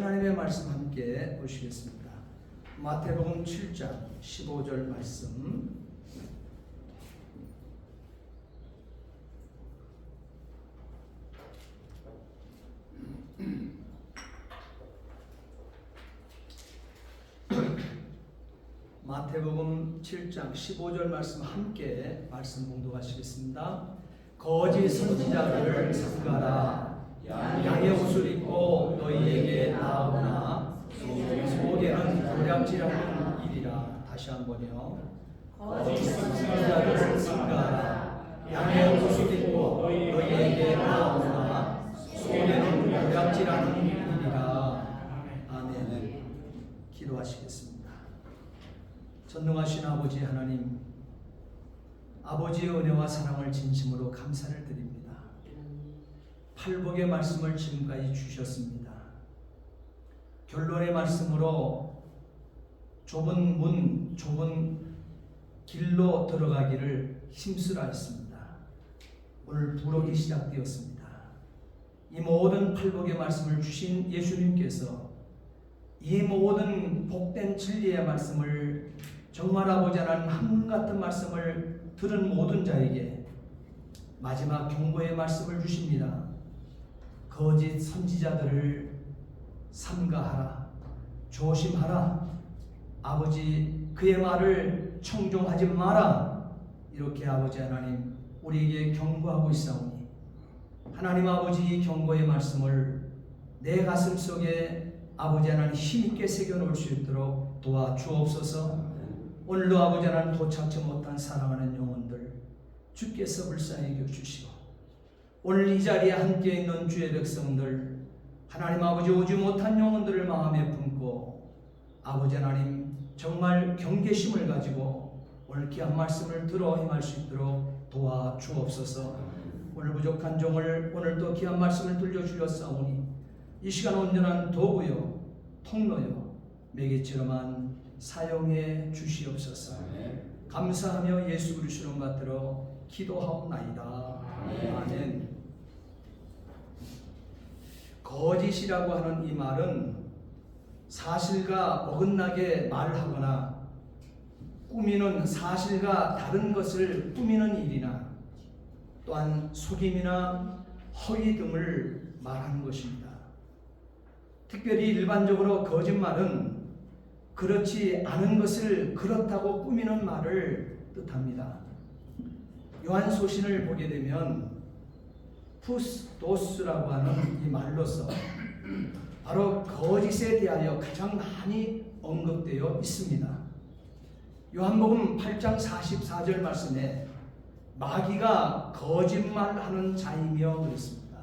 하나님의 말씀 함께 보시겠습니다. 마태복음 7장 15절 말씀. 마태복음 7장 15절 말씀 함께 말씀 봉독하시겠습니다. 거짓 선지자들을 삼가라. 양의 옷을 입고 너희에게 나오나 속에는 도략질하는 일이라. 다시 한번요. 거짓 선지자들을 삼가라. 양의 옷을 입고 너희에게 나오나 속에는 도략질하는 일이라. 아멘. 기도하시겠습니다. 전능하신 아버지 하나님, 아버지의 은혜와 사랑을 진심으로 감사를 드립니다. 팔복의 말씀을 지금까지 주셨습니다. 결론의 말씀으로 좁은 문, 좁은 길로 들어가기를 힘쓰라 했습니다. 오늘 부록이 시작되었습니다. 이 모든 팔복의 말씀을 주신 예수님께서 이 모든 복된 진리의 말씀을 정말 아버지 하나님 한문 같은 말씀을 들은 모든 자에게 마지막 경고의 말씀을 주십니다. 거짓 선지자들을 삼가하라. 조심하라. 아버지 그의 말을 청종하지 마라. 이렇게 아버지 하나님 우리에게 경고하고 있사오니 하나님 아버지 이 경고의 말씀을 내 가슴 속에 아버지 하나님 힘있게 새겨놓을 수 있도록 도와주옵소서. 오늘도 아버지 하나님 도착지 못한 사랑하는 영혼들 주께서 불쌍히 여겨주시고 오늘 이 자리에 함께 있는 주의 백성들 하나님 아버지 오지 못한 영혼들을 마음에 품고 아버지 하나님 정말 경계심을 가지고 오늘 귀한 말씀을 들어 행할 수 있도록 도와주옵소서. 오늘 부족한 종을 오늘도 귀한 말씀을 들려주셨사오니 이 시간 온전한 도구요 통로요 매개체로만 사용해 주시옵소서. 감사하며 예수 그리스도를 받들어 기도하옵나이다. 아멘. 거짓이라고 하는 이 말은 사실과 어긋나게 말하거나 꾸미는 사실과 다른 것을 꾸미는 일이나 또한 속임이나 허위 등을 말하는 것입니다. 특별히 일반적으로 거짓말은 그렇지 않은 것을 그렇다고 꾸미는 말을 뜻합니다. 요한소신을 보게 되면 푸스도스라고 하는 이 말로서 바로 거짓에 대하여 가장 많이 언급되어 있습니다. 요한복음 8장 44절 말씀에 마귀가 거짓말하는 자이며 그랬습니다.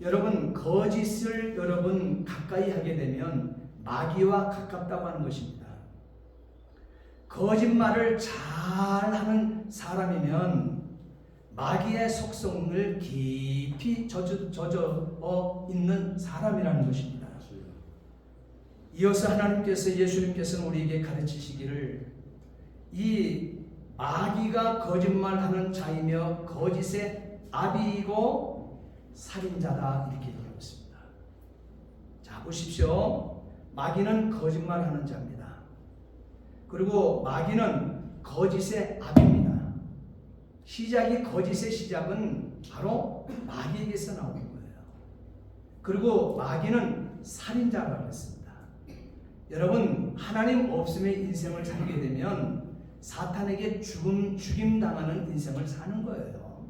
여러분 거짓을 여러분 가까이 하게 되면 마귀와 가깝다고 하는 것입니다. 거짓말을 잘하는 사람이면 마귀의 속성을 깊이 젖어 있는 사람이라는 것입니다. 이어서 하나님께서 예수님께서는 우리에게 가르치시기를 이 마귀가 거짓말하는 자이며 거짓의 아비이고 살인자다 이렇게 얘기하고 있습니다. 자 보십시오. 마귀는 거짓말하는 자입니다. 그리고 마귀는 거짓의 아비입니다. 시작이 거짓의 시작은 바로 마귀에게서 나오는 거예요. 그리고 마귀는 살인자라고 했습니다. 여러분 하나님 없음의 인생을 살게 되면 사탄에게 죽임당하는 인생을 사는 거예요.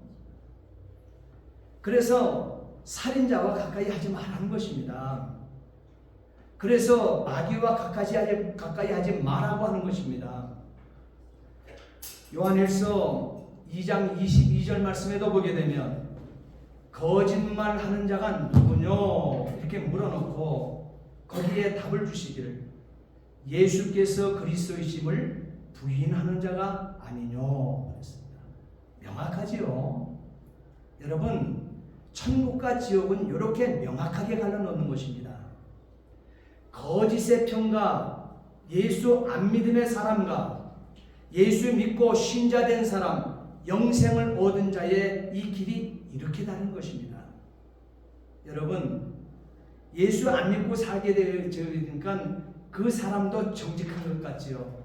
그래서 살인자와 가까이 하지 말라는 것입니다. 그래서 마귀와 가까이 하지 말라고 하는 것입니다. 요한일서 2장 22절 말씀에도 보게 되면 거짓말하는 자가 누구뇨? 이렇게 물어놓고 거기에 답을 주시기를 예수께서 그리스도이심을 부인하는 자가 아니뇨 그랬습니다. 명확하지요. 여러분 천국과 지옥은 이렇게 명확하게 갈라놓는 것입니다. 거짓의 평가, 예수 안 믿음의 사람과 예수 믿고 신자된 사람, 영생을 얻은 자의 이 길이 이렇게 다른 것입니다. 여러분 예수 안 믿고 살게 되니까 그 사람도 정직한 것 같지요.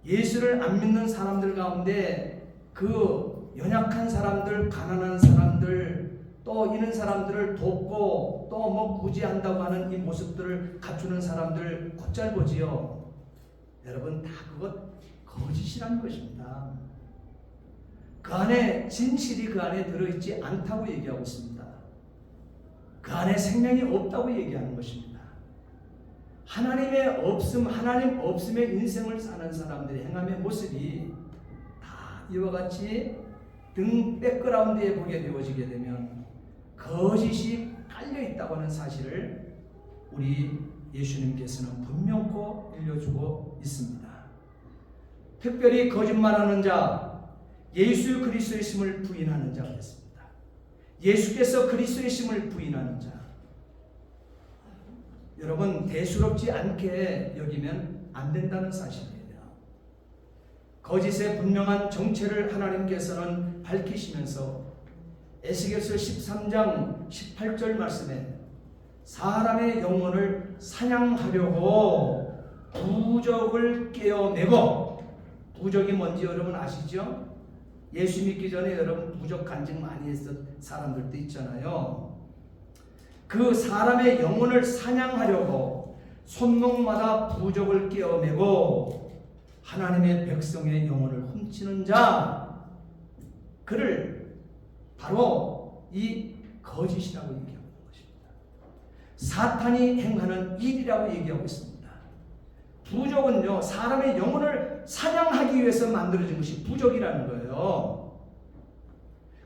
예수를 안 믿는 사람들 가운데 그 연약한 사람들, 가난한 사람들, 또 이런 사람들을 돕고 또 뭐 구제한다고 하는 이 모습들을 갖추는 사람들 곧잘 보지요. 여러분 다 그것 거짓이라는 것입니다. 그 안에 진실이 그 안에 들어있지 않다고 얘기하고 있습니다. 그 안에 생명이 없다고 얘기하는 것입니다. 하나님 없음의 인생을 사는 사람들의 행함의 모습이 다 이와 같이 등 백그라운드에 보게 되어지게 되면 거짓이 깔려 있다고 하는 사실을 우리 예수님께서는 분명코 알려주고 있습니다. 특별히 거짓말하는 자, 예수 그리스도의 있음을 부인하는 자가 있습니다. 예수께서 그리스도의 있음을 부인하는 자. 여러분 대수롭지 않게 여기면 안 된다는 사실이에요. 거짓의 분명한 정체를 하나님께서는 밝히시면서 에스겔서 13장 18절 말씀에 사람의 영혼을 사냥하려고 부적을 깨어내고, 부적이 뭔지 여러분 아시죠? 예수 믿기 전에 여러분 부적 간증 많이 했던 사람들도 있잖아요. 그 사람의 영혼을 사냥하려고 손목마다 부적을 깨어내고 하나님의 백성의 영혼을 훔치는 자, 그를 바로 이 거짓이라고 얘기하고 있는 것입니다. 사탄이 행하는 일이라고 얘기하고 있습니다. 부적은요, 사람의 영혼을 사냥하기 위해서 만들어진 것이 부적이라는 거예요.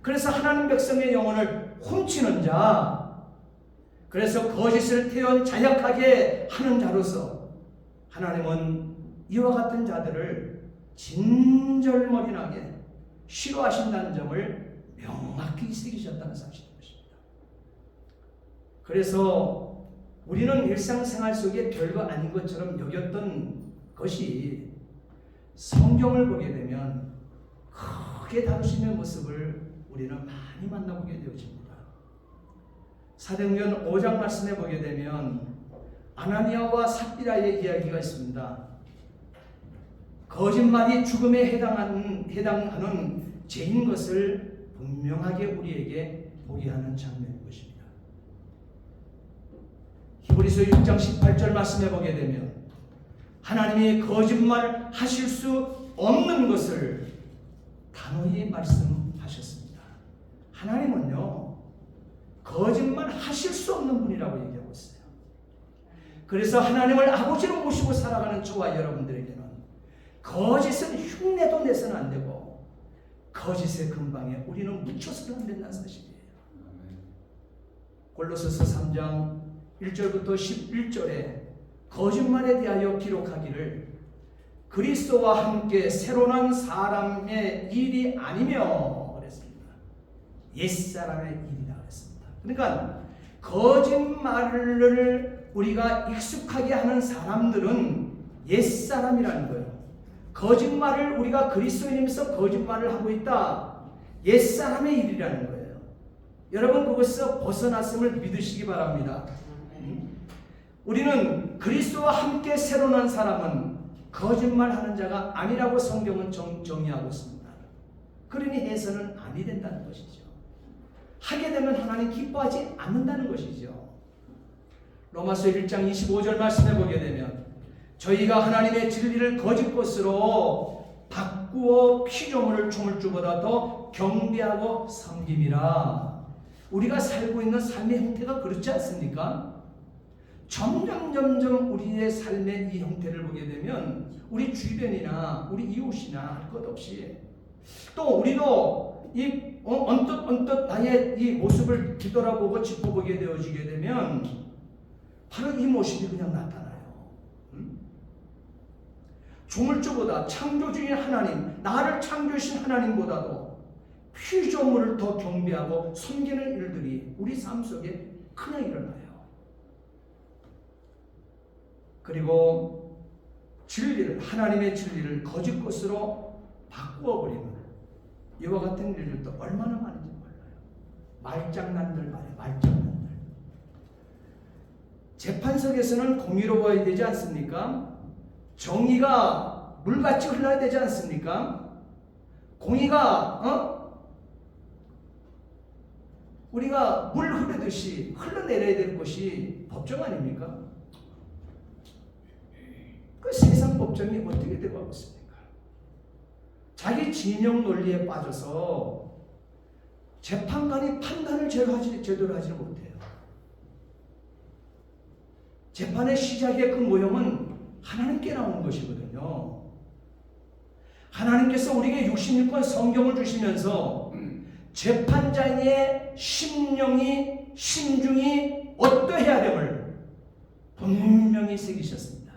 그래서 하나님 백성의 영혼을 훔치는 자, 그래서 거짓을 태운 잔약하게 하는 자로서 하나님은 이와 같은 자들을 진절머리나게 싫어하신다는 점을 명확히 새기셨다는 사실인 것입니다. 그래서 우리는 일상생활 속에 별거 아닌 것처럼 여겼던 것이 성경을 보게 되면 크게 다루시는 모습을 우리는 많이 만나보게 되어집니다. 사도행전 5장 말씀에 보게 되면 아나니아와 삽비라의 이야기가 있습니다. 거짓말이 죽음에 해당하는 죄인 것을 분명하게 우리에게 보게 하는 장면인 것입니다. 히브리서 6장 18절 말씀에 보게 되면 하나님이 거짓말 하실 수 없는 것을 단호히 말씀하셨습니다. 하나님은요, 거짓말 하실 수 없는 분이라고 얘기하고 있어요. 그래서 하나님을 아버지로 모시고 살아가는 저와 여러분들에게는 거짓은 흉내도 내서는 안 되고 거짓의 근방에 우리는 묻혀서는 안 된다는 사실이에요. 골로새서 3장 1절부터 11절에 거짓말에 대하여 기록하기를 그리스도와 함께 새로 난 사람의 일이 아니며 그랬습니다. 옛사람의 일이라 그랬습니다. 그러니까 거짓말을 우리가 익숙하게 하는 사람들은 옛사람이라는 거예요. 거짓말을 우리가 그리스도인이면서 거짓말을 하고 있다. 옛사람의 일이라는 거예요. 여러분 그것에서 벗어났음을 믿으시기 바랍니다. 우리는 그리스도와 함께 새로 난 사람은 거짓말하는 자가 아니라고 성경은 정의하고 있습니다. 그러니 해서는 아니 된다는 것이죠. 하게 되면 하나님 기뻐하지 않는다는 것이죠. 로마서 1장 25절 말씀해 보게 되면 저희가 하나님의 진리를 거짓 것으로 바꾸어 피조물을 조물주보다 더 경배하고 섬김이라. 우리가 살고 있는 삶의 형태가 그렇지 않습니까? 점점 우리의 삶의 이 형태를 보게 되면 우리 주변이나 우리 이웃이나 할 것 없이 또 우리도 이 언뜻 나의 이 모습을 뒤돌아보고 짚어보게 되어지게 되면 바로 이 모습이 그냥 나타나요. 조물주보다 창조주인 하나님, 나를 창조하신 하나님보다도 피조물을 더 경배하고 섬기는 일들이 우리 삶 속에 그냥 일어나요. 그리고 진리를, 하나님의 진리를 거짓 것으로 바꾸어 버리는 이와 같은 일들도 얼마나 많은지 몰라요. 말장난들 말이에요. 말장난들. 재판석에서는 공의로워야 되지 않습니까? 정의가 물같이 흘러야 되지 않습니까? 공의가 우리가 물 흐르듯이 흘러내려야 될 것이 법정 아닙니까? 그 세상 법정이 어떻게 되고 있습니까? 자기 진영 논리에 빠져서 재판관이 판단을 제대로 하지 못해요. 재판의 시작의 그 모형은 하나님께 나오는 것이거든요. 하나님께서 우리에게 66권 성경을 주시면서 재판장의 심령이 심중이 어떠해야 됨을 분명히 새기셨습니다.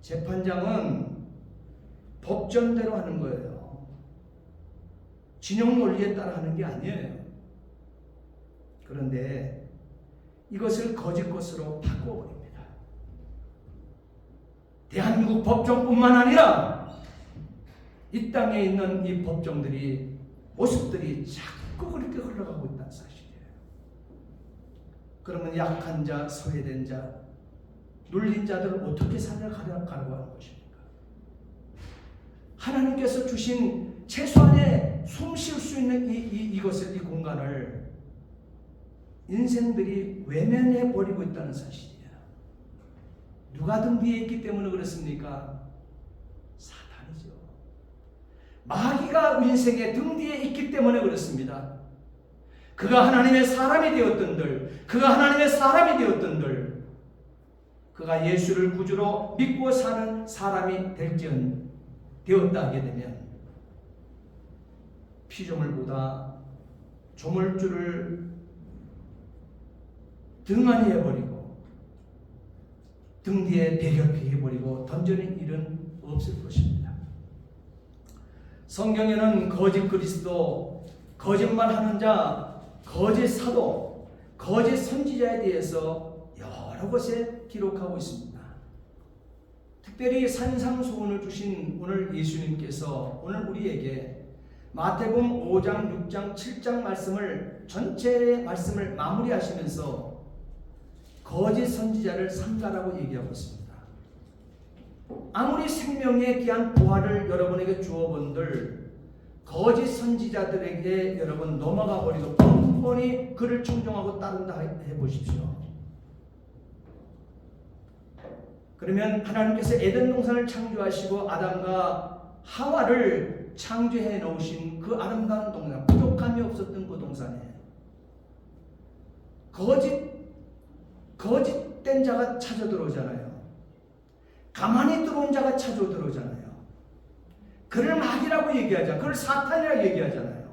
재판장은 법전대로 하는 거예요. 진영 논리에 따라 하는 게 아니에요. 그런데 이것을 거짓 것으로 바꿔버립니다. 대한민국 법정뿐만 아니라 이 땅에 있는 이 법정들이 모습들이 자꾸 그렇게 흘러가고 있다는 사실이에요. 그러면 약한 자, 소외된 자, 눌린 자들을 어떻게 살려가려고 하는 것입니까? 하나님께서 주신 최소한의 숨 쉴 수 있는 이것을, 이 공간을 인생들이 외면해 버리고 있다는 사실이에요. 누가 등 뒤에 있기 때문에 그렇습니까? 사탄이죠. 마귀가 인생의 등 뒤에 있기 때문에 그렇습니다. 그가 하나님의 사람이 되었던들, 그가 예수를 구주로 믿고 사는 사람이 되었다 하게 되면 피조물보다 조물주를 등한히 해버리고 등 뒤에 배격히 해버리고 던지는 일은 없을 것입니다. 성경에는 거짓 그리스도, 거짓말하는 자, 거짓 사도, 거짓 선지자에 대해서 여러 곳에 기록하고 있습니다. 특별히 산상수훈을 주신 오늘 예수님께서 오늘 우리에게 마태복음 5장, 6장, 7장 말씀을 전체의 말씀을 마무리하시면서 거짓 선지자를 삼가라고 얘기하고 있습니다. 아무리 생명에 귀한 보화를 여러분에게 주어본들 거짓 선지자들에게 여러분 넘어가 버리고 뻔뻔히 그를 청종하고 따른다 해보십시오. 그러면 하나님께서 에덴 동산을 창조하시고 아담과 하와를 창조해 놓으신 그 아름다운 동산, 부족함이 없었던 그 동산에 거짓된 자가 찾아 들어오잖아요. 가만히 들어온 자가 찾아 들어오잖아요. 그를 마귀라고 얘기하잖아요. 그를 사탄이라고 얘기하잖아요.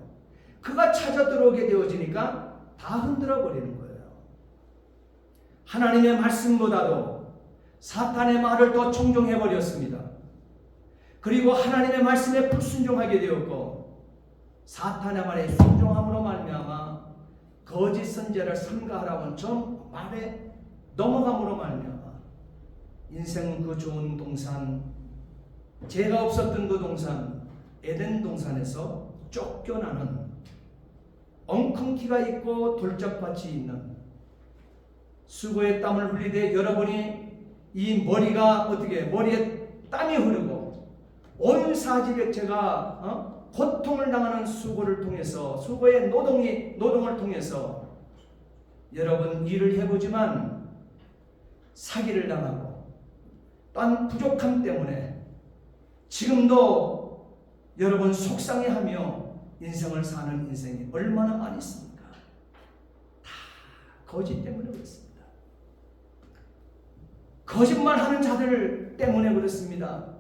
그가 찾아 들어오게 되어지니까 다 흔들어 버리는 거예요. 하나님의 말씀보다도 사탄의 말을 더 청종해 버렸습니다. 그리고 하나님의 말씀에 불순종하게 되었고 사탄의 말에 순종함으로 말미암아 거짓 선지자를 삼가하라고 하는 저 말에 넘어감으로 말미암아 인생은 그 좋은 동산, 죄가 없었던 그 동산, 에덴 동산에서 쫓겨나는 엉겅퀴가 있고 돌짝밭이 있는 수고의 땀을 흘리되 여러분이 이 머리가 머리에 땀이 흐르고 온 사지백체가 고통을 당하는 수고를 통해서 수고의 노동을 통해서 여러분 일을 해보지만 사기를 당하고 딴 부족함 때문에 지금도 여러분 속상해하며 인생을 사는 인생이 얼마나 많이 있습니까? 다 거짓 때문에 그렇습니다. 거짓말하는 자들 때문에 그렇습니다.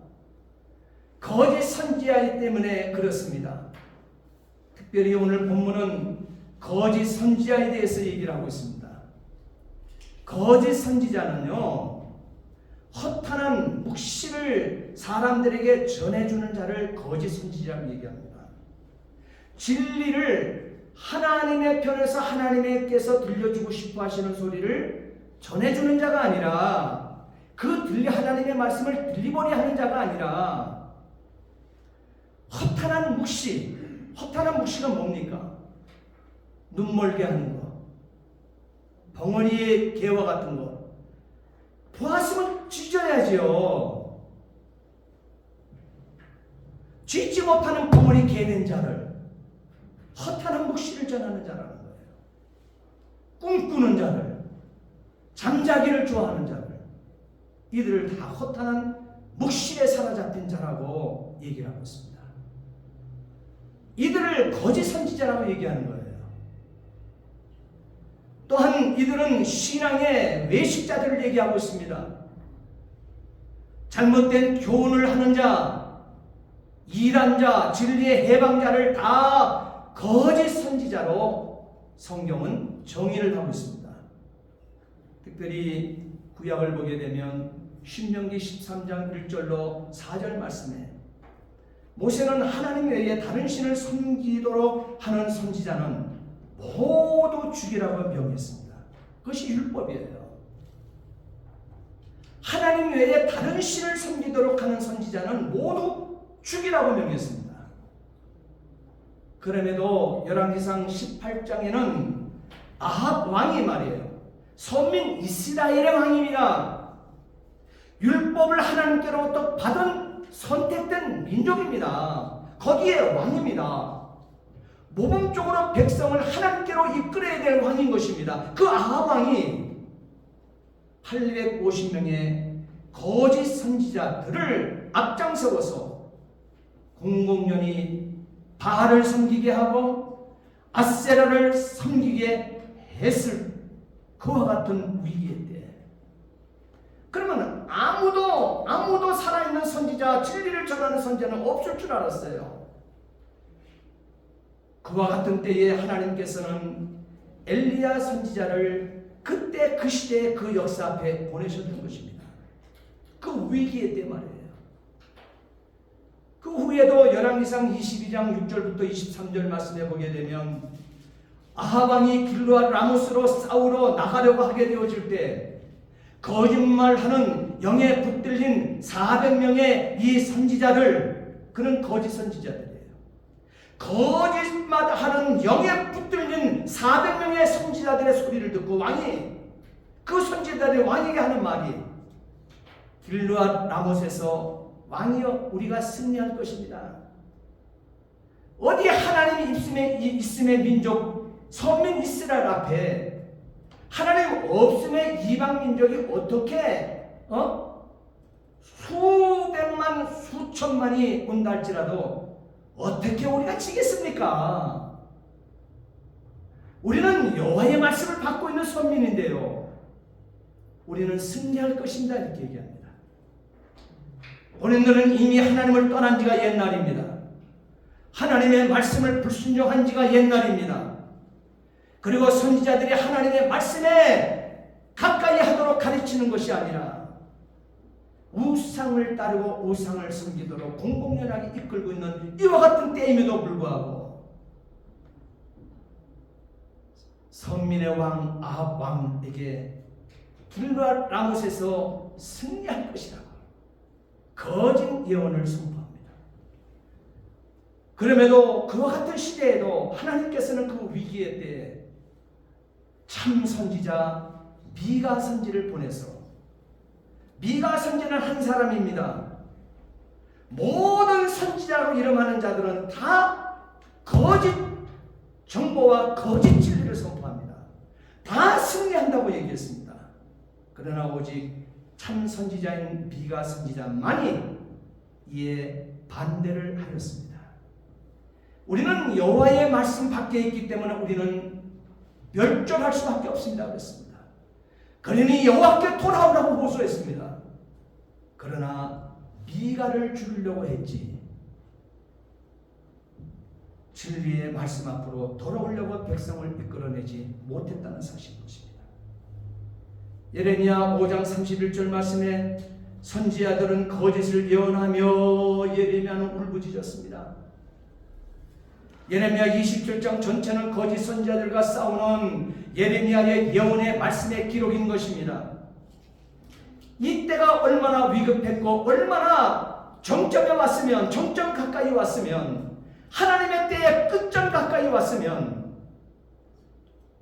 거짓 선지자 때문에 그렇습니다. 특별히 오늘 본문은 거짓 선지자에 대해서 얘기를 하고 있습니다. 거짓 선지자는요, 허탄한 묵시를 사람들에게 전해주는 자를 거짓 선지자라고 얘기합니다. 진리를 하나님의 편에서 하나님께서 들려주고 싶어 하시는 소리를 전해주는 자가 아니라 하나님의 말씀을 들리버리 하는 자가 아니라 허탄한 묵시가 뭡니까? 눈멀게 하는 거, 벙어리의 개와 같은 것 보았으면 찢어야지요. 찢지 못하는 벙어리 개된 자를 허탄한 묵시를 전하는 자라는 거예요. 꿈꾸는 자를, 잠자기를 좋아하는 자를, 이들을 다 허탄한 묵시에 사로잡힌 자라고 얘기를 하고 있습니다. 이들을 거짓 선지자라고 얘기하는 거예요. 또한 이들은 신앙의 외식자들을 얘기하고 있습니다. 잘못된 교훈을 하는 자, 일한 자, 진리의 해방자를 다 거짓 선지자로 성경은 정의를 하고 있습니다. 특별히 구약을 보게 되면 신명기 13장 1절로 4절 말씀에 모세는 하나님 외에 다른 신을 섬기도록 하는 선지자는 모두 죽이라고 명했습니다. 그것이 율법이에요. 하나님 외에 다른 신을 섬기도록 하는 선지자는 모두 죽이라고 명했습니다. 그럼에도 열왕기상 18장에는 아합 왕이 말이에요. 선민 이스라엘의 왕입니다. 율법을 하나님께로부터 받은 선택된 민족입니다. 거기에 왕입니다. 모범적으로 백성을 하나님께로 이끌어야 될 왕인 것입니다. 그 아합 왕이 850명의 거짓 선지자들을 앞장서서 공공연히 바알을 섬기게 하고 아세라를 섬기게 했을 그와 같은 위기의 때, 그러면 아무도 살아있는 선지자, 진리를 전하는 선지자는 없을 줄 알았어요. 그와 같은 때에 하나님께서는 엘리야 선지자를 그때 그 시대의 그 역사 앞에 보내셨던 것입니다. 그 위기의 때 말이에요. 그 후에도 열왕기상 22장 6절부터 23절 말씀에 보게 되면 아합 왕이 길르앗 라모스로 싸우러 나가려고 하게 되어질 때 거짓말하는 영에 붙들린 400명의 이 선지자들, 그는 거짓 선지자들이에요. 거짓말하는 영에 붙들린 400명의 선지자들의 소리를 듣고 왕이, 그 선지자들이 왕에게 하는 말이 길르앗 라못에서 왕이여 우리가 승리할 것입니다. 어디 하나님이 있음의 민족 선민 이스라엘 앞에 하나님 없음의 이방 민족이 어떻게 수백만 수천만이 온다 할지라도 어떻게 우리가 지겠습니까? 우리는 여호와의 말씀을 받고 있는 선민인데요, 우리는 승리할 것입니다 이렇게 얘기합니다. 본인들은 이미 하나님을 떠난 지가 옛날입니다. 하나님의 말씀을 불순종한 지가 옛날입니다. 그리고 선지자들이 하나님의 말씀에 가까이 하도록 가르치는 것이 아니라 우상을 따르고 우상을 섬기도록 공공연하게 이끌고 있는 이와 같은 때임에도 불구하고 선민의 왕 아합 왕에게 길르앗 라못에서 승리할 것이라고 거짓 예언을 선포합니다. 그럼에도 그와 같은 시대에도 하나님께서는 그 위기의 때에 참 선지자 미가 선지를 보내서, 미가 선지는 한 사람입니다. 모든 선지자로 이름하는 자들은 다 거짓 정보와 거짓 진리를 선포합니다. 다 승리한다고 얘기했습니다. 그러나 오직 참 선지자인 미가 선지자만이 이에 반대를 하였습니다. 우리는 여호와의 말씀 밖에 있기 때문에 우리는 멸절할 수밖에 없습니다 그랬습니다. 그러니 여호와께 돌아오라고 호소했습니다. 그러나 미가를 죽이려고 했지 진리의 말씀 앞으로 돌아오려고 백성을 이끌어내지 못했다는 사실인 것입니다. 예레미야 5장 31절 말씀에 선지자들은 거짓을 예언하며 예레미야는 울부짖었습니다. 예레미야 27장 전체는 거짓 선지자들과 싸우는 예레미야의 예언의 말씀의 기록인 것입니다. 이때가 얼마나 위급했고 얼마나 정점에 왔으면, 정점 가까이 왔으면, 하나님의 때에 끝점 가까이 왔으면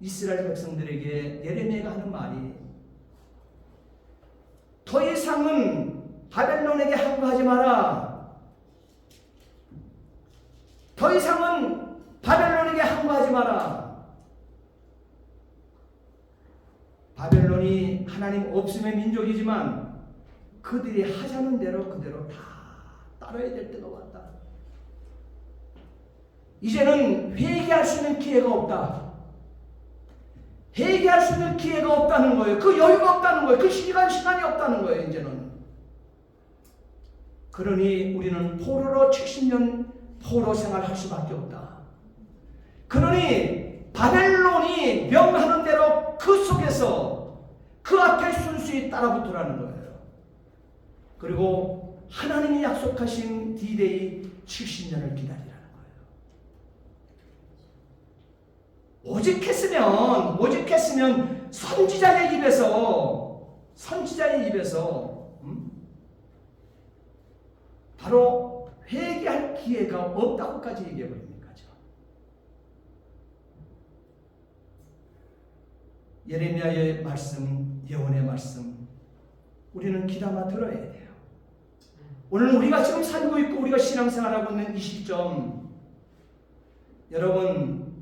이스라엘 백성들에게 예레미야가 하는 말이 더 이상은 바벨론에게 항거하지 마라. 더 이상은 바벨론에게 항거하지 마라. 바벨론이 하나님 없음의 민족이지만 그들이 하자는 대로 그대로 다 따라야 될 때가 왔다. 이제는 회개할 수 있는 기회가 없다. 회개할 수 있는 기회가 없다는 거예요. 그 여유가 없다는 거예요. 그 시간이 없다는 거예요. 이제는. 그러니 우리는 포로로 70년 포로 생활할 수밖에 없다. 그러니 바벨론이 명하는 대로 그 속에서 그 앞에 순수히 따라붙으라는 거예요. 그리고 하나님이 약속하신 D-Day 70년을 기다리라는 거예요. 오직했으면 선지자의 입에서 바로 회개할 기회가 없다고까지 얘기해 버립니다. 예레미야의 말씀, 예언의 말씀 우리는 귀담아 들어야 돼요. 오늘 우리가 지금 살고 있고 우리가 신앙생활하고 있는 이 시점, 여러분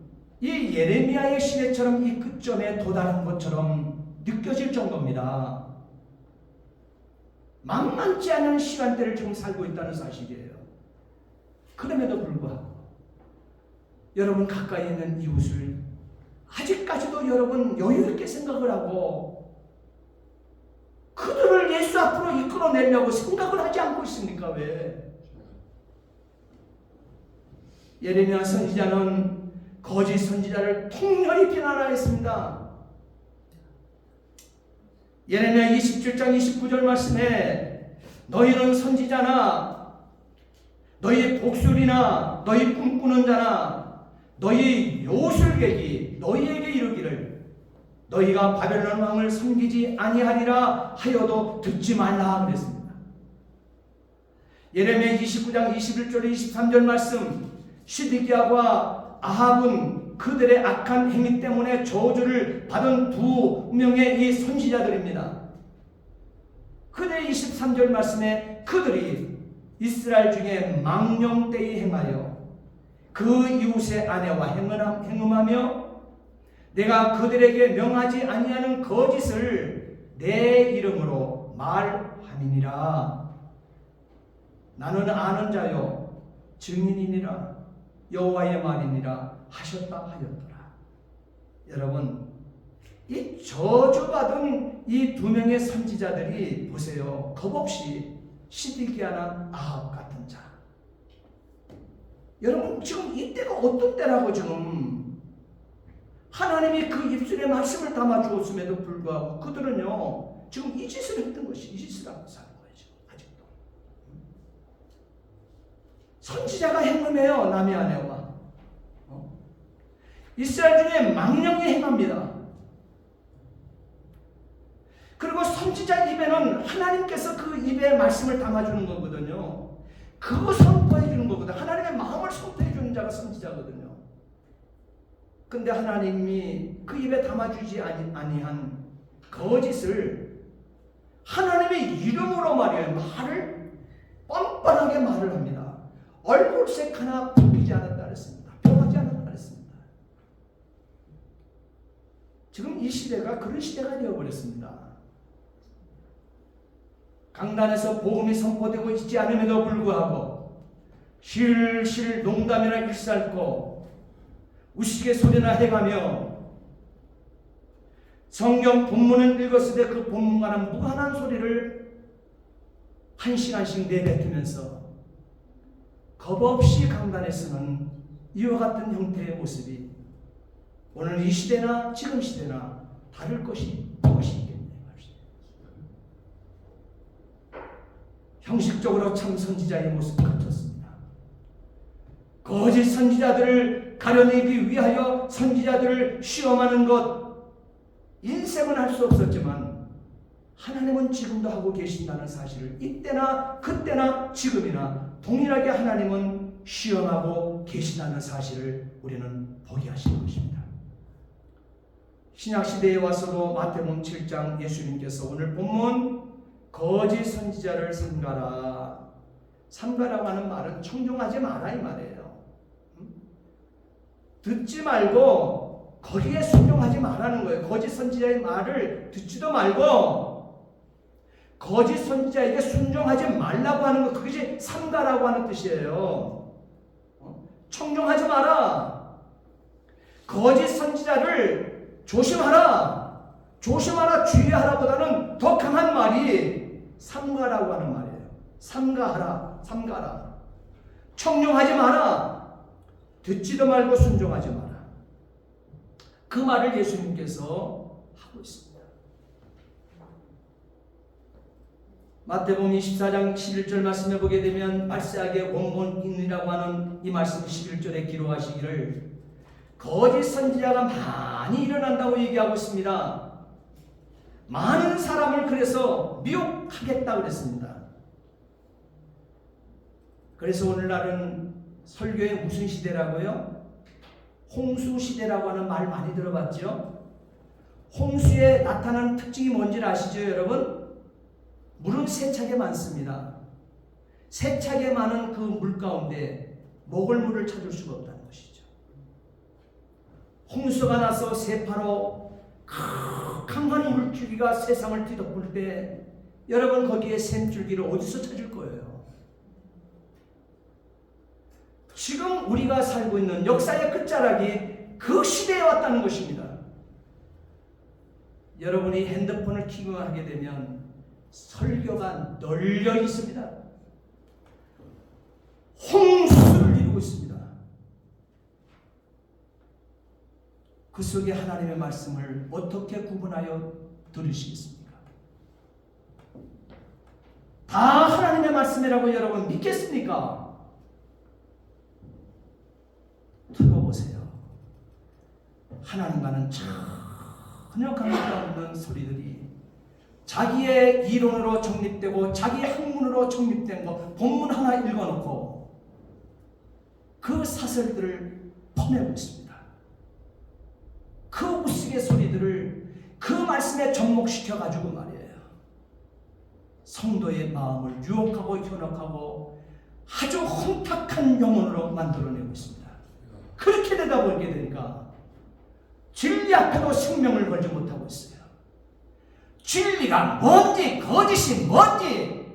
이 예레미야의 시대처럼 이 끝점에 도달한 것처럼 느껴질 정도입니다. 만만치 않은 시간대를 지금 살고 있다는 사실이에요. 그럼에도 불구하고 여러분 가까이 있는 이웃을 아직까지도 여러분 여유있게 생각을 하고 그들을 예수 앞으로 이끌어내려고 생각을 하지 않고 있습니까? 왜? 예레미야 선지자는 거짓 선지자를 통렬히 비난하였습니다. 예레미야 27장 29절 말씀에 너희는 선지자나 너희 복술이나 너희 꿈꾸는 자나 너희 요술객이 너희에게 이르기를 너희가 바벨론 왕을 섬기지 아니하리라 하여도 듣지 말라 그랬습니다. 예레미야 29장 21절 23절 말씀 시드기야와 아합은 그들의 악한 행위 때문에 저주를 받은 두 명의 이 선지자들입니다. 그들의 23절 말씀에 그들이 이스라엘 중에 망령되이 행하여 그 이웃의 아내와 행음하며 내가 그들에게 명하지 아니하는 거짓을 내 이름으로 말함이니라. 나는 아는 자요 증인이니라 여호와의 말이니라 하셨다 하였더라. 여러분 이 저주받은 이 두 명의 선지자들이 보세요. 겁없이 시드기야나 아합 같은 자. 여러분 지금 이때가 어떤 때라고 지금 하나님이 그 입술에 말씀을 담아 주었음에도 불구하고 그들은요 지금 이 짓을 했던 것이 이 짓을 하고 사는 거예요. 지금 아직도 선지자가 행음해요. 남의 아내와 이스라엘 중에 망령이 행합니다. 그리고 선지자 입에는 하나님께서 그 입에 말씀을 담아주는 거거든요. 그거 선포해 주는 거거든요. 하나님의 마음을 선포해 주는 자가 선지자거든요. 근데 하나님이 그 입에 담아주지 아니한 거짓을 하나님의 이름으로 말을 뻔뻔하게 말을 합니다. 얼굴색 하나 바뀌지 않았다 그랬습니다. 변하지 않았다 그랬습니다. 지금 이 시대가 그런 시대가 되어버렸습니다. 강단에서 복음이 선포되고 있지 않음에도 불구하고 실실 농담이나 일삼고 우스갯소리나 해가며 성경 본문을 읽었을 때 그 본문과는 무관한 소리를 한 시간씩 내뱉으면서 겁없이 강단에서는 이와 같은 형태의 모습이 오늘 이 시대나 지금 시대나 다를 것이 무엇이 있겠네요. 형식적으로 참 선지자의 모습 같았습니다. 거짓 선지자들을 가려내기 위하여 선지자들을 시험하는 것, 인생은 할 수 없었지만 하나님은 지금도 하고 계신다는 사실을 이때나 그때나 지금이나 동일하게 하나님은 시험하고 계신다는 사실을 우리는 보게 하시는 것입니다. 신약시대에 와서도 마태복음 7장 예수님께서 오늘 본문 거짓 선지자를 삼가라. 삼가라고 하는 말은 청종하지 마라 이 말이에요. 듣지 말고 거기에 순종하지 말라는 거예요. 거짓 선지자의 말을 듣지도 말고 거짓 선지자에게 순종하지 말라고 하는 거, 그것이 삼가라고 하는 뜻이에요. 청종하지 마라. 거짓 선지자를 조심하라. 조심하라, 주의하라 보다는 더 강한 말이 삼가라고 하는 말이에요. 삼가하라, 삼가라. 청종하지 마라. 듣지도 말고 순종하지 마라. 그 말을 예수님께서 하고 있습니다. 마태복음 24장 11절 말씀에 보게 되면 말세하게 원본인이라고 하는 이 말씀 11절에 기록하시기를 거짓 선지자가 많이 일어난다고 얘기하고 있습니다. 많은 사람을 그래서 미혹하겠다 그랬습니다. 그래서 오늘날은 설교의 무슨 시대라고요? 홍수 시대라고 하는 말 많이 들어봤죠? 홍수에 나타나는 특징이 뭔지 아시죠, 여러분? 물은 세차게 많습니다. 세차게 많은 그 물 가운데 먹을 물을 찾을 수가 없다는 것이죠. 홍수가 나서 세파로 강한 물줄기가 세상을 뒤덮을 때 여러분 거기에 샘줄기를 어디서 찾을 거예요? 지금 우리가 살고 있는 역사의 끝자락이 그 시대에 왔다는 것입니다. 여러분이 핸드폰을 켜고 하게 되면 설교가 널려 있습니다. 홍수를 이루고 있습니다. 그 속에 하나님의 말씀을 어떻게 구분하여 들으시겠습니까? 다 하나님의 말씀이라고 여러분 믿겠습니까? 들어보세요. 하나님과는 전혀 관계가 없는 소리들이 자기의 이론으로 정립되고 자기의 학문으로 정립된 거 본문 하나 읽어놓고 그 사설들을 퍼내고 있습니다. 그 우스갯소리들을 그 말씀에 접목시켜가지고 말이에요. 성도의 마음을 유혹하고 현혹하고 아주 혼탁한 영혼으로 만들어내고 있습니다. 그렇게 되다 보게 되니까 진리 앞에도 생명을 걸지 못하고 있어요. 진리가 뭔지, 거짓이 뭔지,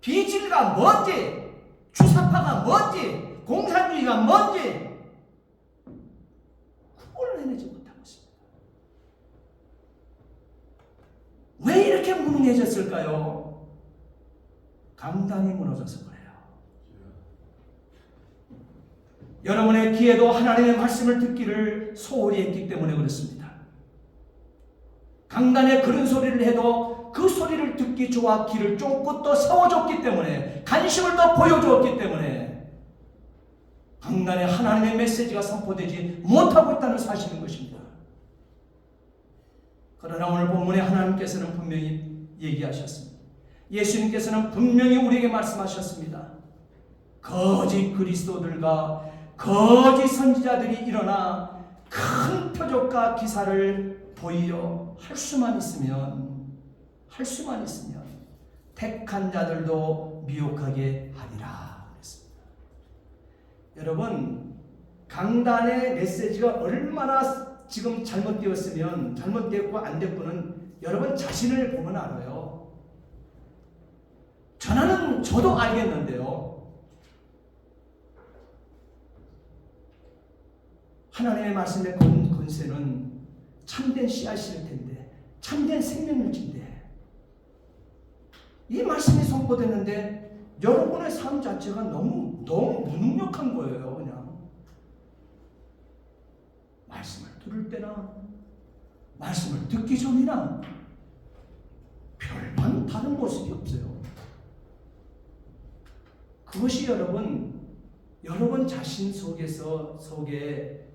비진리가 뭔지, 주사파가 뭔지, 공산주의가 뭔지 구분을 해내지 못하고 있습니다. 왜 이렇게 무능해졌을까요? 강단이 무너져서 그래요. 여러분의 귀에도 하나님의 말씀을 듣기를 소홀히 했기 때문에 그렇습니다. 강단에 그런 소리를 해도 그 소리를 듣기 좋아 귀를 쫑긋 또 세워줬기 때문에, 관심을 더 보여주었기 때문에 강단에 하나님의 메시지가 선포되지 못하고 있다는 사실인 것입니다. 그러나 오늘 본문에 하나님께서는 분명히 얘기하셨습니다. 예수님께서는 분명히 우리에게 말씀하셨습니다. 거짓 그리스도들과 거짓 선지자들이 일어나 큰 표적과 기사를 보이려 할 수만 있으면 택한 자들도 미혹하게 하리라 그랬습니다. 여러분, 강단의 메시지가 얼마나 지금 잘못되었으면 잘못되었고 안 됐고는 여러분 자신을 보면 알아요. 저도 알겠는데요. 하나님의 말씀의 권세는 참된 씨앗일 텐데, 참된 생명일진데, 이 말씀이 선포됐는데 여러분의 삶 자체가 너무 무능력한 거예요. 그냥 말씀을 들을 때나 말씀을 듣기 전이나 별반 다른 모습이 없어요. 그것이 여러분 자신 속에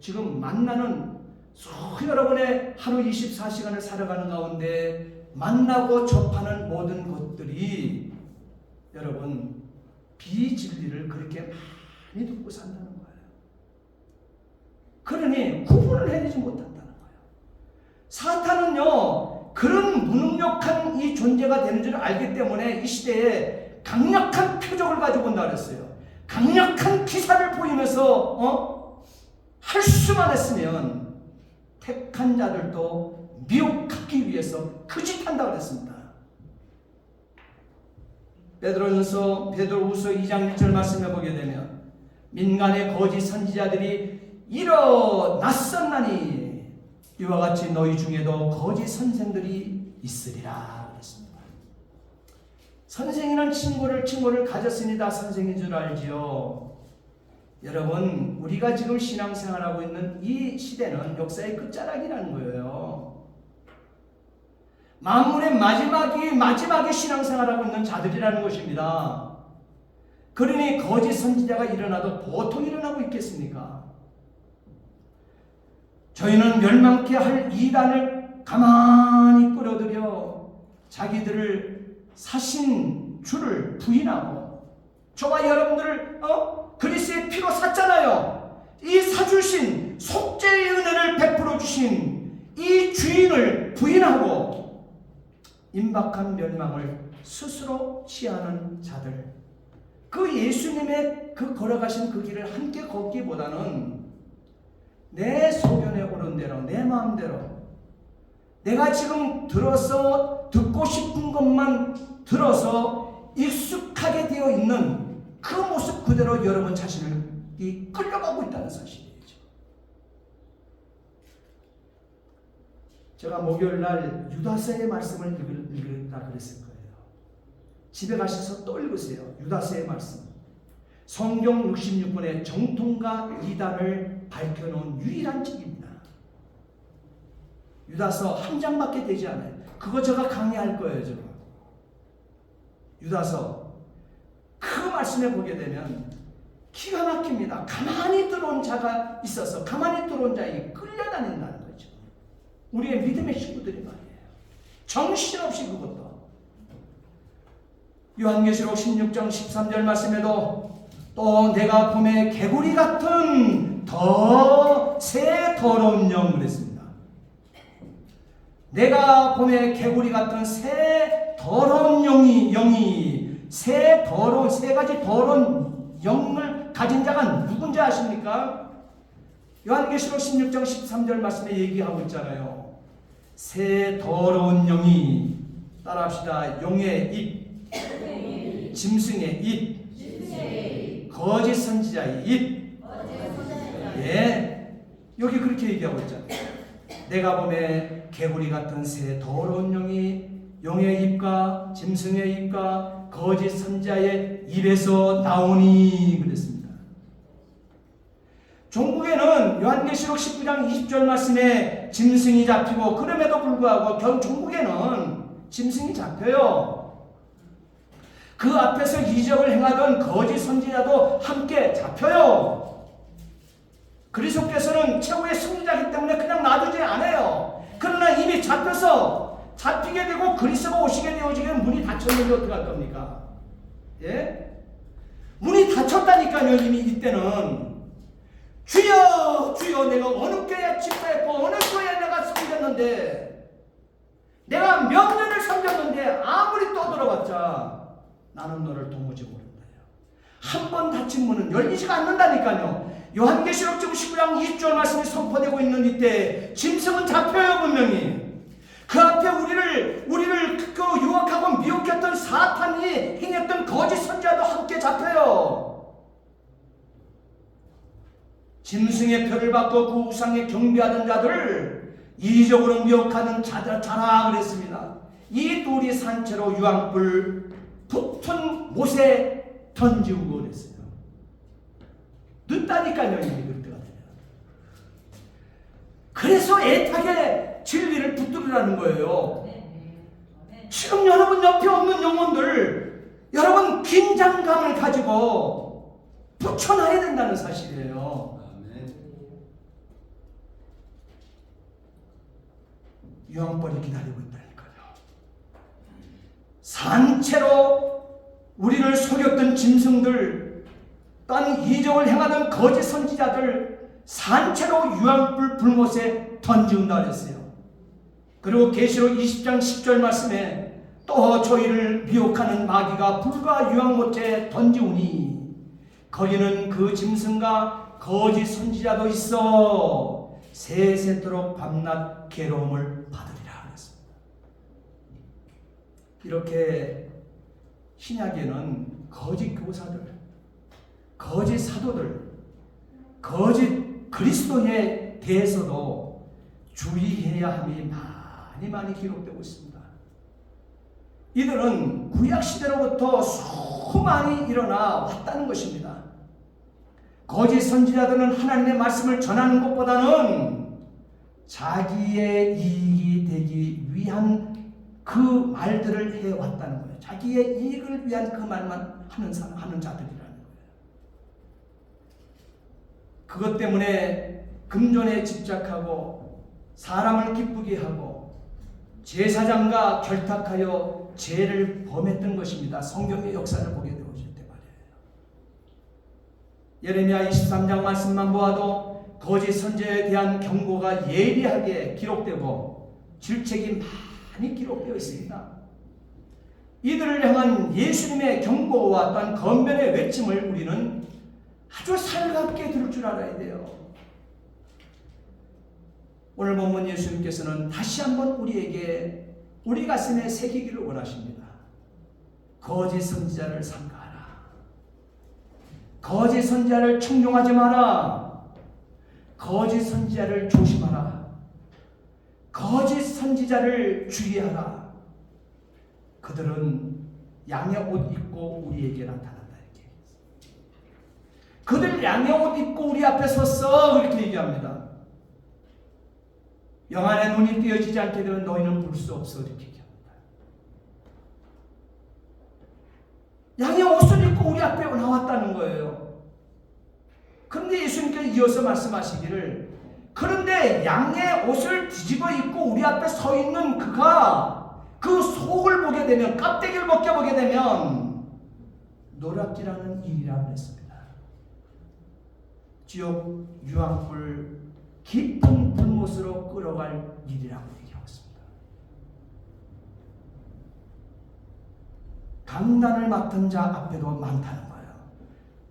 지금 만나는 여러분의 하루 24시간을 살아가는 가운데 만나고 접하는 모든 것들이 여러분 비진리를 그렇게 많이 듣고 산다는 거예요. 그러니 구분을 해내지 못한다는 거예요. 사탄은요, 그런 무능력한 이 존재가 되는 줄 알기 때문에 이 시대에 강력한 표적을 가지고 온다 그랬어요. 강력한 기사를 보이면서 할 수만 했으면 택한 자들도 미혹하기 위해서 그짓한다 그랬습니다. 베드로후서 2장 1절 말씀해 보게 되면 민간의 거짓 선지자들이 일어났었나니 이와 같이 너희 중에도 거짓 선생들이 있으리라 그랬습니다. 선생이란 친구를 가졌으니 다 선생인 줄 알지요. 여러분, 우리가 지금 신앙생활하고 있는 이 시대는 역사의 끝자락이라는 거예요. 만물의 마지막에 신앙생활하고 있는 자들이라는 것입니다. 그러니 거짓 선지자가 일어나도 보통 일어나고 있겠습니까? 저희는 멸망케 할 이단을 가만히 끌어들여 자기들을 사신 주를 부인하고, 저와 여러분들을 그리스도의 피로 샀잖아요. 이 사주신 속죄의 은혜를 베풀어 주신 이 주인을 부인하고 임박한 멸망을 스스로 취하는 자들, 그 예수님의 그 걸어가신 그 길을 함께 걷기보다는 내 소견에 오른 대로, 내 마음대로 내가 지금 들어서 듣고 싶은 것만 들어서 익숙하게 되어 있는 그 모습 그대로 여러분 자신을 끌려가고 있다는 사실이죠. 제가 목요일날 유다서의 말씀을 읽으라 그랬을 거예요. 집에 가셔서 또 읽으세요. 유다서의 말씀. 성경 66권의 정통과 이단을 밝혀놓은 유일한 책입니다. 유다서 한 장밖에 되지 않아요. 그거 제가 강의할 거예요. 제가. 유다서 그 말씀에 보게 되면 기가 막힙니다. 가만히 들어온 자가 있어서 가만히 들어온 자에게 끌려다닌다는 거죠. 우리의 믿음의 친구들이 말이에요. 정신없이 그것도. 요한계시록 16장 13절 말씀에도 또 내가 봄에 개구리 같은 새 더러운 영 그랬습니다. 내가 봄에 개구리 같은 새 더러운 세 가지 더러운 영을 가진 자가 누군지 아십니까? 요한계시록 16장 13절 말씀에 얘기하고 있잖아요. 새 더러운 영이, 따라합시다. 용의 입, 짐승의 입, 거짓 선지자의 입. 예, 여기 그렇게 얘기하고 있잖아요. 내가 봄에 개구리 같은 새 더러운 영이 용의 입과 짐승의 입과 거짓 선지자의 입에서 나오니 그랬습니다. 종국에는 요한계시록 19장 20절 말씀에 짐승이 잡히고, 그럼에도 불구하고 종국에는 짐승이 잡혀요. 그 앞에서 이적을 행하던 거짓 선지자도 함께 잡혀요. 그리스도께서는 최고의 승리자이기 때문에 그냥 놔두지 않아요. 그러나 이미 잡히게 되고 그리스도가 오시게 되어지면 문이 닫혔는데 어떡할 겁니까? 예? 문이 닫혔다니까요. 이미 이때는 주여 주여 내가 어느 교회에 집회했고 어느 교회에 내가 섬겼는데, 내가 몇 년을 섬겼는데 아무리 떠들어봤자 나는 너를 도무지 모른다. 한 번 닫힌 문은 열리지가 않는다니까요. 요한계시록 19장 20절 말씀이 선포되고 있는 이때 짐승은 잡혀요. 분명히 그 앞에 우리를 유혹하고 미혹했던 사탄이 행했던 거짓 선지자도 함께 잡혀요. 짐승의 표를 받고 그 우상에 경배하던 자들, 이적으로 미혹하는 자라 그랬습니다. 이 둘이 산채로 유황불 붙은 못에 던지고 그랬어요. 늦다니까요. 이미 그럴 때가 되면. 그래서 애타게 진리를 붙들으라는 거예요. 지금 여러분 옆에 없는 영혼들, 여러분 긴장감을 가지고 붙여놔야 된다는 사실이에요. 유황벌이 기다리고 있다니까요. 산채로 우리를 속였던 짐승들, 딴 이적을 행하던 거짓 선지자들 산채로 유황불 불못에 던지운다 그랬어요. 그리고 계시록 20장 10절 말씀에 또 저희를 미혹하는 마귀가 불과 유황못에 던지우니 거기는 그 짐승과 거짓 선지자도 있어 세세토록 밤낮 괴로움을 받으리라 그랬습니다. 이렇게 신약에는 거짓 교사들, 거짓 사도들, 거짓 그리스도에 대해서도 주의해야 함이 많이 기록되고 있습니다. 이들은 구약시대로부터 수많이 일어나 왔다는 것입니다. 거짓 선지자들은 하나님의 말씀을 전하는 것보다는 자기의 이익이 되기 위한 그 말들을 해왔다는 거예요. 자기의 이익을 위한 그 말만 하는 자들이라는 거예요. 그것 때문에 금전에 집착하고 사람을 기쁘게 하고 제사장과 결탁하여 죄를 범했던 것입니다. 성경의 역사를 보게 되어질 때 말이에요. 예레미야 23장 말씀만 보아도 거짓 선지자에 대한 경고가 예리하게 기록되고 질책이 많이 기록되어 있습니다. 이들을 향한 예수님의 경고와 또한 권면의 외침을 우리는 아주 살갑게 들을 줄 알아야 돼요. 오늘 본문 예수님께서는 다시 한번 우리에게 우리 가슴에 새기기를 원하십니다. 거짓 선지자를 삼가하라. 거짓 선지자를 청종하지 마라. 거짓 선지자를 조심하라. 거짓 선지자를 주의하라. 그들은 양의 옷 입고 우리에게 나타난다. 이렇게. 그들 양의 옷 입고 우리 앞에 섰어. 이렇게 얘기합니다. 영안의 눈이 띄어지지 않게 되면 너희는 볼 수 없어. 이렇게 얘기합니다. 양의 옷을 입고 우리 앞에 나왔다는 거예요. 그런데 예수님께서 이어서 말씀하시기를 그런데 양의 옷을 뒤집어 입고 우리 앞에 서 있는 그가 그 속을 보게 되면 껍데기를 벗겨보게 되면 노략질하는 일이라고 했습니다. 지옥 유황불 깊은 불못으로 끌어갈 일이라고 얘기하고 있습니다. 강단을 맡은 자 앞에도 많다는 거예요.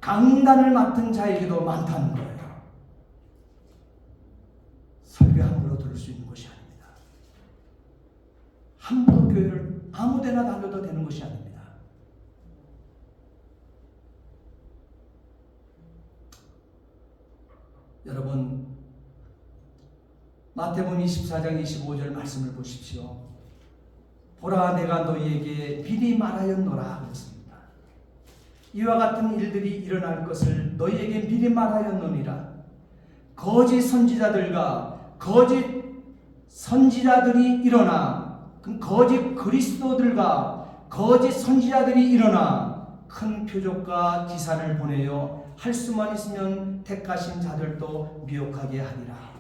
강단을 맡은 자에게도 많다는 거예요. 설교 함부로 들을 수 있는 것이 아닙니다. 함부로 교회를 아무데나 다녀도 되는 것이 아닙니다. 여러분 마태복음 24장 25절 말씀을 보십시오. 보라 내가 너희에게 미리 말하였노라 그랬습니다. 이와 같은 일들이 일어날 것을 너희에게 미리 말하였노니라. 거짓 선지자들과 거짓 선지자들이 일어나 거짓 그리스도들과 거짓 선지자들이 일어나 큰 표적과 기사를 보내어 할 수만 있으면 택하신 자들도 미혹하게 하리라.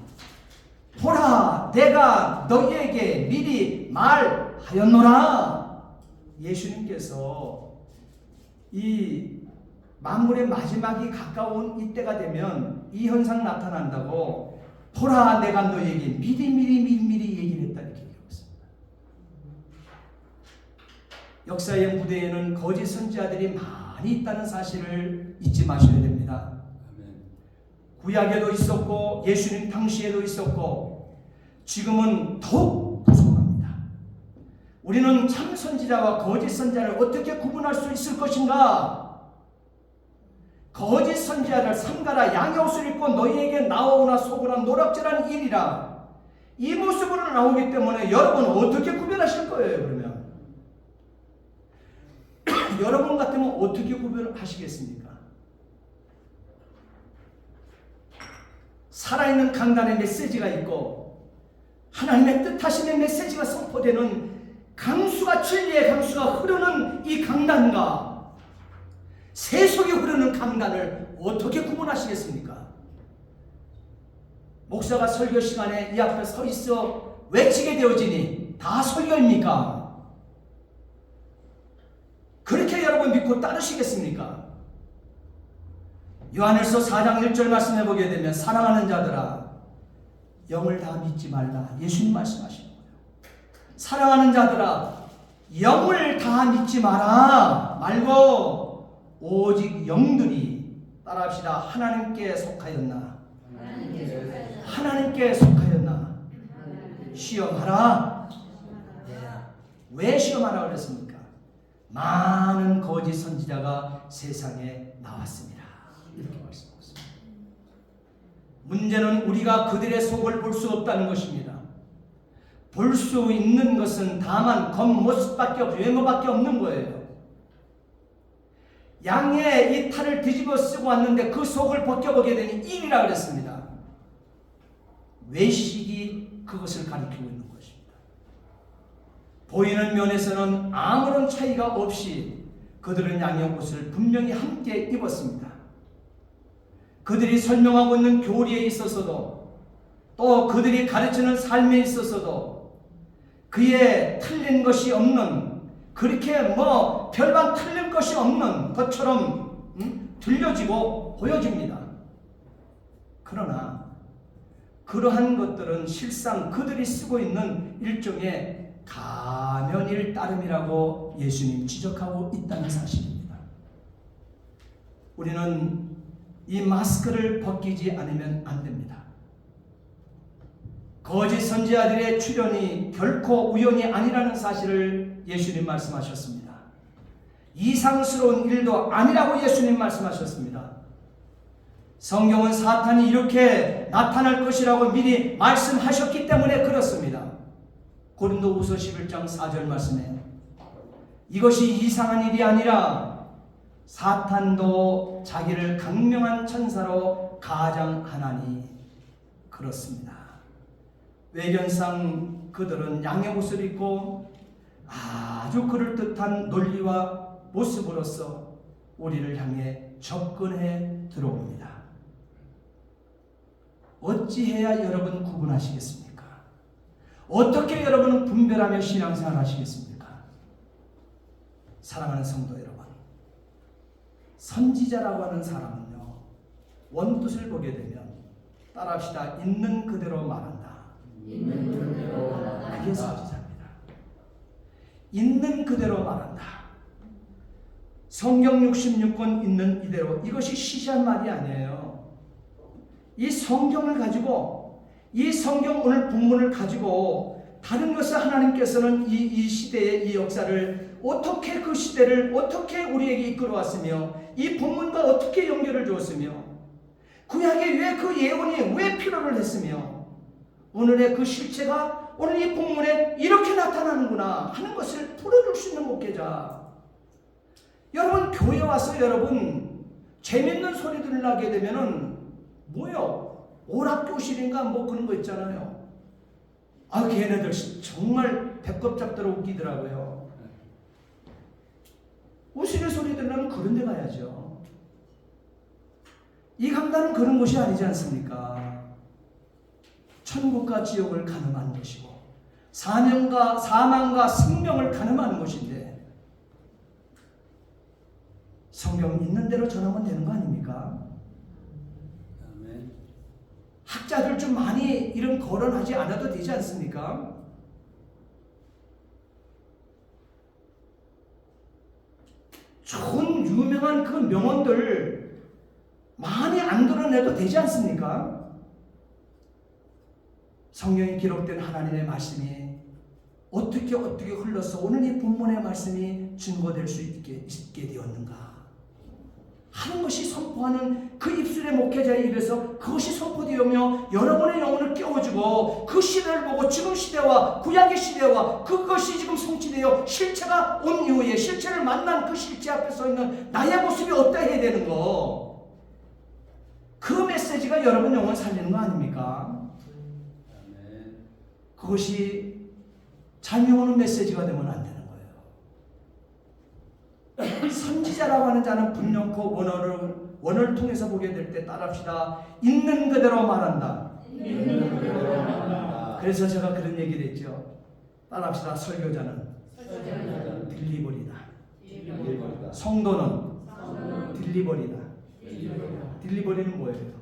보라 내가 너희에게 미리 말하였노라. 예수님께서 이 만물의 마지막이 가까운 이때가 되면 이 현상 나타난다고 보라 내가 너희에게 미리 얘기를 했다 이렇게 얘기하고 있습니다. 역사의 무대에는 거짓 선지자들이 많이 있다는 사실을 잊지 마셔야 됩니다. 구약에도 있었고 예수님 당시에도 있었고 지금은 더욱 무서워합니다. 우리는 참 선지자와 거짓 선지자를 어떻게 구분할 수 있을 것인가? 거짓 선지자를 삼가라. 양의 옷을 입고 너희에게 나오거나 속으나 노략질하는 일이라. 이 모습으로 나오기 때문에 여러분 어떻게 구별하실 거예요? 그러면 여러분 같으면 어떻게 구별하시겠습니까? 살아있는 강단의 메시지가 있고 하나님의 뜻하심의 메시지가 선포되는 강수가 진리의 강수가 흐르는 이 강단과 세속이 흐르는 강단을 어떻게 구분하시겠습니까? 목사가 설교 시간에 이 앞에 서 있어 외치게 되어지니 다 설교입니까? 그렇게 여러분 믿고 따르시겠습니까? 요한일서 4장 1절 말씀해 보게 되면 사랑하는 자들아 영을 다 믿지 말라. 예수님 말씀하시는 거예요. 사랑하는 자들아, 영을 다 믿지 마라 말고 오직 영들이, 따라합시다, 하나님께 속하였나? 하나님께 속하였나? 시험하라. 왜 시험하라 그랬습니까? 많은 거짓 선지자가 세상에 나왔습니다. 이렇게 말씀하고 있습니다. 문제는 우리가 그들의 속을 볼 수 없다는 것입니다. 볼 수 있는 것은 다만 겉모습밖에 없고 외모밖에 없는 거예요. 양의 이 탈을 뒤집어 쓰고 왔는데 그 속을 벗겨보게 되니 일이라 그랬습니다. 외식이 그것을 가리키고 있는 것입니다. 보이는 면에서는 아무런 차이가 없이 그들은 양의 옷을 분명히 함께 입었습니다. 그들이 설명하고 있는 교리에 있어서도 또 그들이 가르치는 삶에 있어서도 그에 틀린 것이 없는, 그렇게 별반 틀린 것이 없는 것처럼 들려지고 보여집니다. 그러나 그러한 것들은 실상 그들이 쓰고 있는 일종의 가면일 따름이라고 예수님 지적하고 있다는 사실입니다. 우리는 이 마스크를 벗기지 않으면 안 됩니다. 거짓 선지자들의 출현이 결코 우연이 아니라는 사실을 예수님 말씀하셨습니다. 이상스러운 일도 아니라고 예수님 말씀하셨습니다. 성경은 사탄이 이렇게 나타날 것이라고 미리 말씀하셨기 때문에 그렇습니다. 고린도후서 11장 4절 말씀에 이것이 이상한 일이 아니라 사탄도 자기를 강명한 천사로 가장하나니 그렇습니다. 외견상 그들은 양의 옷을 입고 아주 그럴듯한 논리와 모습으로서 우리를 향해 접근해 들어옵니다. 어찌해야 여러분 구분하시겠습니까? 어떻게 여러분은 분별하며 신앙생활 하시겠습니까? 사랑하는 성도 여러분, 선지자라고 하는 사람은요, 원뜻을 보게 되면 따라합시다. 있는 그대로 말한다. 그게 선지자입니다. 있는 그대로 말한다. 성경 66권 있는 이대로, 이것이 시시한 말이 아니에요. 이 성경을 가지고, 이 성경 오늘 본문을 가지고 다른 것을 하나님께서는 이 시대의 이 역사를 어떻게, 그 시대를 어떻게 우리에게 이끌어왔으며 이 본문과 어떻게 연결을 주었으며 구약에 왜 그 예언이 왜 필요를 했으며 오늘의 그 실체가 오늘 이 본문에 이렇게 나타나는구나 하는 것을 풀어줄 수 있는 목회자. 여러분 교회 와서 여러분 재밌는 소리들을 나게 되면은 뭐요? 오락교실인가 뭐 그런 거 있잖아요. 아, 걔네들 정말 배꼽 잡도록 웃기더라고요. 웃으는 소리 들으면 그런 데 가야죠. 이 강단은 그런 곳이 아니지 않습니까? 천국과 지옥을 가늠하는 것이고 사망과 생명을 가늠하는 것인데 성경 있는 대로 전하면 되는 거 아닙니까? 학자들 좀 많이 이런 거론하지 않아도 되지 않습니까? 좋은 유명한 그 명언들 많이 안 드러내도 되지 않습니까? 성경에 기록된 하나님의 말씀이 어떻게 흘러서 오늘 이 본문의 말씀이 증거될 수 있게 되었는가 하는 것이 선포하는 그 입술의 목회자의 입에서 그것이 선포되며 여러분의 영혼을 깨워주고 그 시대를 보고 지금 시대와 구약의 시대와 그것이 지금 성취되어 실체가 온 이후에 실체를 만난 그 실체 앞에 서 있는 나의 모습이 어떠해야 되는 거, 그 메시지가 여러분 영혼 살리는 거 아닙니까? 그것이 잘미오는 메시지가 되면 안 되는 거예요. 선지자라고 하는 자는 분명코 원어를 통해서 보게 될 때 따라합시다. 있는 그대로 말한다. 그래서 제가 그런 얘기를 했죠. 따라합시다. 설교자는 딜리버리다. 성도는 딜리버리다. 딜리버리는 뭐예요?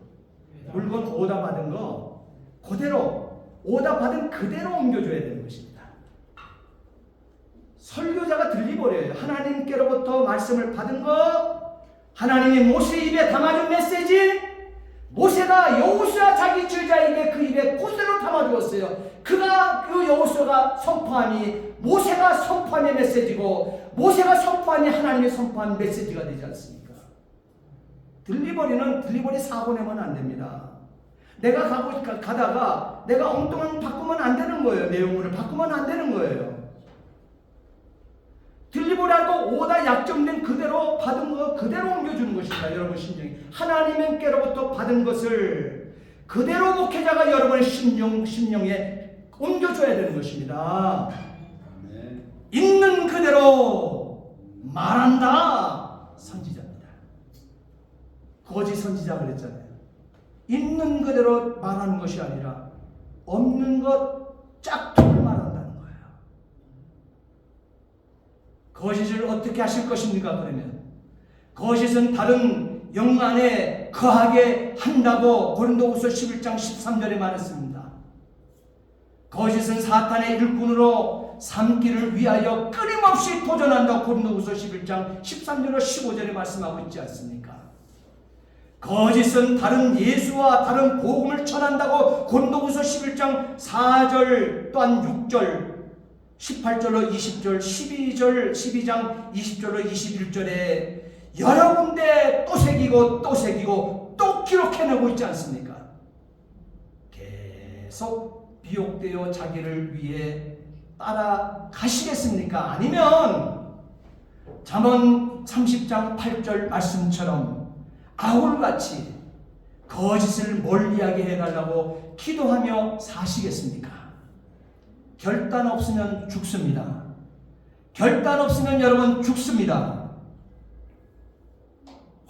물건 오다 받은 거 그대로 오다 받은 그대로 옮겨줘야 되는 것입니다. 설교자가 들리버려요. 하나님께로부터 말씀을 받은 것, 하나님이 모세 입에 담아준 메시지, 모세가 여호수아 자기 제자에게 그 입에 그대로 담아주었어요. 그가 그 여호수아가 선포함이 모세가 선포함의 메시지고 모세가 선포함이 하나님이 선포한 메시지가 되지 않습니까? 들리버리 사고 내면 안 됩니다. 내가 가다가 내가 엉뚱한 바꾸면 안 되는 거예요. 내용을 바꾸면 안 되는 거예요. 들리버리하고 오다 약점된 그대로 받은 거 그대로 옮겨주는 것입니다. 여러분 심령이 하나님께로부터 받은 것을 그대로 목회자가 여러분의 심령에 옮겨줘야 되는 것입니다. 네. 있는 그대로 말한다. 선지자입니다. 거짓 선지자 그랬잖아요. 있는 그대로 말하는 것이 아니라 없는 것 짝퉁을 말한다는 거예요. 거짓을 어떻게 하실 것입니까? 그러면 거짓은 다른 영 안에 거하게 한다고 고린도후서 11장 13절에 말했습니다. 거짓은 사탄의 일꾼으로 삼기를 위하여 끊임없이 도전한다고 고린도후서 11장 13절로 15절에 말씀하고 있지 않습니까? 거짓은 다른 예수와 다른 복음을 전한다고 고린도후서 11장 4절 또한 6절 18절로 20절 12장 20절로 21절에 여러 군데 또 새기고 또 기록해내고 있지 않습니까? 계속 미혹되어 자기를 위해 따라가시겠습니까? 아니면 잠언 30장 8절 말씀처럼 아울같이 거짓을 멀리하게 해달라고 기도하며 사시겠습니까? 결단 없으면 죽습니다. 결단 없으면 여러분 죽습니다.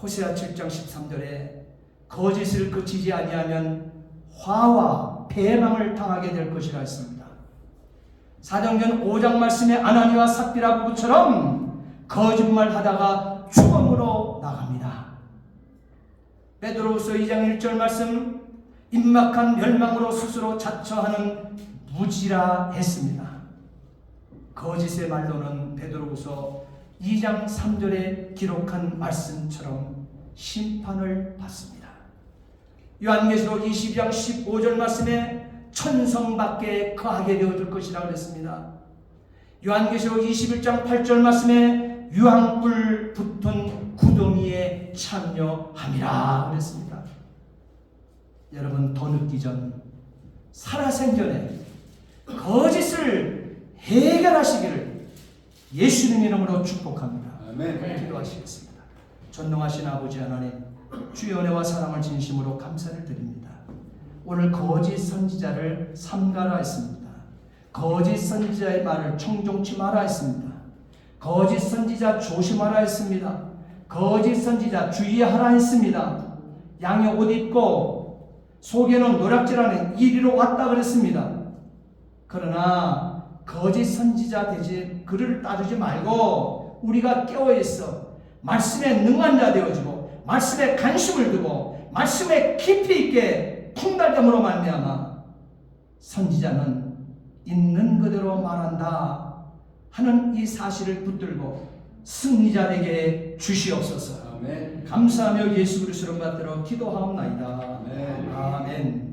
호세아 7장 13절에 거짓을 그치지 아니하면 화와 패망을 당하게 될 것이라 했습니다. 사도행전 5장 말씀에 아나니와 삽비라 부부처럼 거짓말하다가 죽음으로 나갑니다. 베드로후서 2장 1절 말씀 임막한 멸망으로 스스로 자처하는 무지라 했습니다. 거짓의 말로는 베드로후서 2장 3절에 기록한 말씀처럼 심판을 받습니다. 요한계시록 22장 15절 말씀에 천성 밖에 거하게 되어줄 것이라고 했습니다. 요한계시록 21장 8절 말씀에 유황불 붙은 구덩이에 참여함이라 그랬습니다. 여러분 더 늦기 전 살아생전에 거짓을 해결하시기를 예수님 이름으로 축복합니다. 아멘. 기도하시겠습니다. 전능하신 아버지 하나님, 주의 은혜와 사랑을 진심으로 감사를 드립니다. 오늘 거짓 선지자를 삼가라 했습니다. 거짓 선지자의 말을 청종치 마라 했습니다. 거짓 선지자 조심하라 했습니다. 거짓 선지자 주의하라 했습니다. 양의 옷 입고 속에는 노략질하는 이리로 왔다 그랬습니다. 그러나 거짓 선지자 되지 그를 따르지 말고 우리가 깨어있어 말씀에 능한 자 되어지고 말씀에 관심을 두고 말씀에 깊이 있게 풍달됨으로 말미암아 선지자는 있는 그대로 말한다 하는 이 사실을 붙들고 승리자 되게 주시옵소서. 아멘. 감사하며 예수 그리스도를 받들어 기도하옵나이다. 아멘. 아멘.